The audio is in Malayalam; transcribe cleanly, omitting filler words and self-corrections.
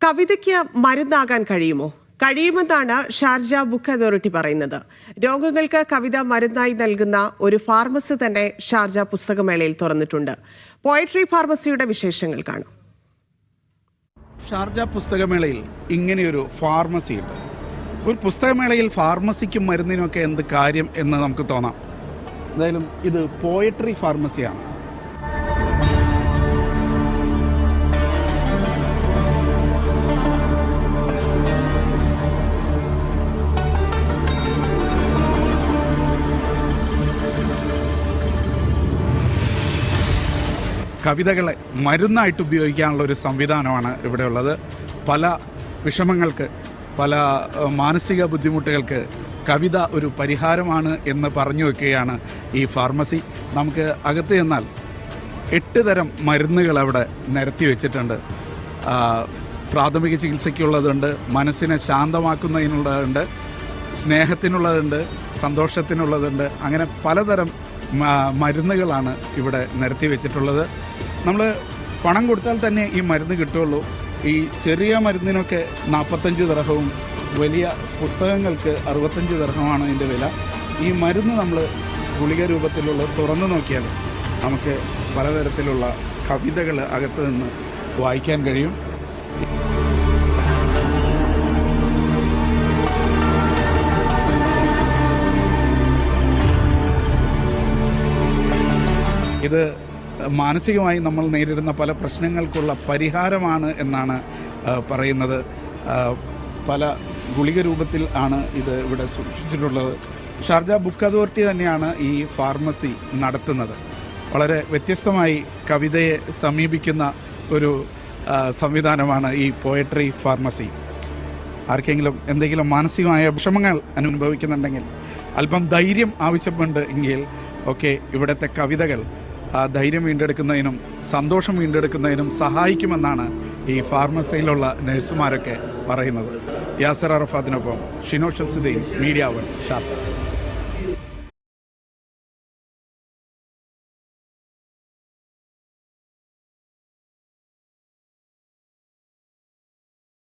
കവിതയ്ക്ക് മരുന്നാകാൻ കഴിയുമോ? കഴിയുമെന്നാണ് ഷാർജ ബുക്ക് അതോറിറ്റി പറയുന്നത്. രോഗങ്ങൾക്ക് കവിത മരുന്നായി നൽകുന്ന ഒരു ഫാർമസി തന്നെ ഷാർജ പുസ്തകമേളയിൽ തുറന്നിട്ടുണ്ട്. പോയട്രി ഫാർമസിയുടെ വിശേഷങ്ങൾ കാണാം. ഷാർജ പുസ്തകമേളയിൽ ഇങ്ങനെയൊരു ഫാർമസി ഉണ്ട്. ഒരു പുസ്തകമേളയിൽ ഫാർമസിക്കും മരുന്നിനുമൊക്കെ എന്ത് കാര്യം എന്ന് നമുക്ക് തോന്നാം. എന്തായാലും ഇത് പോയട്രി ഫാർമസിയാണ്. കവിതകളെ മരുന്നായിട്ട് ഉപയോഗിക്കാനുള്ള ഒരു സംവിധാനമാണ് ഇവിടെ ഉള്ളത്. പല വിഷമങ്ങൾക്ക്, പല മാനസിക ബുദ്ധിമുട്ടുകൾക്ക് കവിത ഒരു പരിഹാരമാണ് എന്ന് പറഞ്ഞു വെക്കുകയാണ് ഈ ഫാർമസി. നമുക്ക് അകത്ത് ചെന്നാൽ 8 തരം മരുന്നുകൾ അവിടെ നിരത്തി വെച്ചിട്ടുണ്ട്. പ്രാഥമിക ചികിത്സയ്ക്കുള്ളതുണ്ട്, മനസ്സിനെ ശാന്തമാക്കുന്നതിനുള്ളതുണ്ട്, സ്നേഹത്തിനുള്ളതുണ്ട്, സന്തോഷത്തിനുള്ളതുണ്ട്. അങ്ങനെ പലതരം മരുന്നുകളാണ് ഇവിടെ നിരത്തി വെച്ചിട്ടുള്ളത്. നമ്മൾ പണം കൊടുത്താൽ തന്നെ ഈ മരുന്ന് കിട്ടുള്ളൂ. ഈ ചെറിയ മരുന്നിനൊക്കെ 45 ദിർഹവും വലിയ പുസ്തകങ്ങൾക്ക് 65 ദിർഹമാണ് ഇതിൻ്റെ വില. ഈ മരുന്ന് നമ്മൾ ഗുളിക രൂപത്തിലുള്ള തുറന്നു നോക്കിയാൽ നമുക്ക് പലതരത്തിലുള്ള കവിതകൾ അകത്ത് നിന്ന് വായിക്കാൻ കഴിയും. ഇത് മാനസികമായി നമ്മൾ നേരിടുന്ന പല പ്രശ്നങ്ങൾക്കുള്ള പരിഹാരമാണ് എന്നാണ് പറയുന്നത്. പല ഗുളിക രൂപത്തിൽ ആണ് ഇത് ഇവിടെ സൂക്ഷിച്ചിട്ടുള്ളത്. ഷാർജ ബുക്ക് അതോറിറ്റി തന്നെയാണ് ഈ ഫാർമസി നടത്തുന്നത്. വളരെ വ്യത്യസ്തമായി കവിതയെ സമീപിക്കുന്ന ഒരു സംവിധാനമാണ് ഈ പോയട്രി ഫാർമസി. ആർക്കെങ്കിലും എന്തെങ്കിലും മാനസികമായ വിഷമങ്ങൾ അനുഭവിക്കുന്നുണ്ടെങ്കിൽ, അല്പം ധൈര്യം ആവശ്യമുണ്ട് എങ്കിൽ ഒക്കെ ഇവിടുത്തെ കവിതകൾ ധൈര്യം വീണ്ടെടുക്കുന്നതിനും സന്തോഷം വീണ്ടെടുക്കുന്നതിനും സഹായിക്കുമെന്നാണ് ഈ ഫാർമസിയിലുള്ള നഴ്സുമാരൊക്കെ പറയുന്നത്. യാസർ അറഫാത്തിനൊപ്പം ഷിനോ ഷംസുദ്ദീൻ, മീഡിയ 1, ഷാർജ.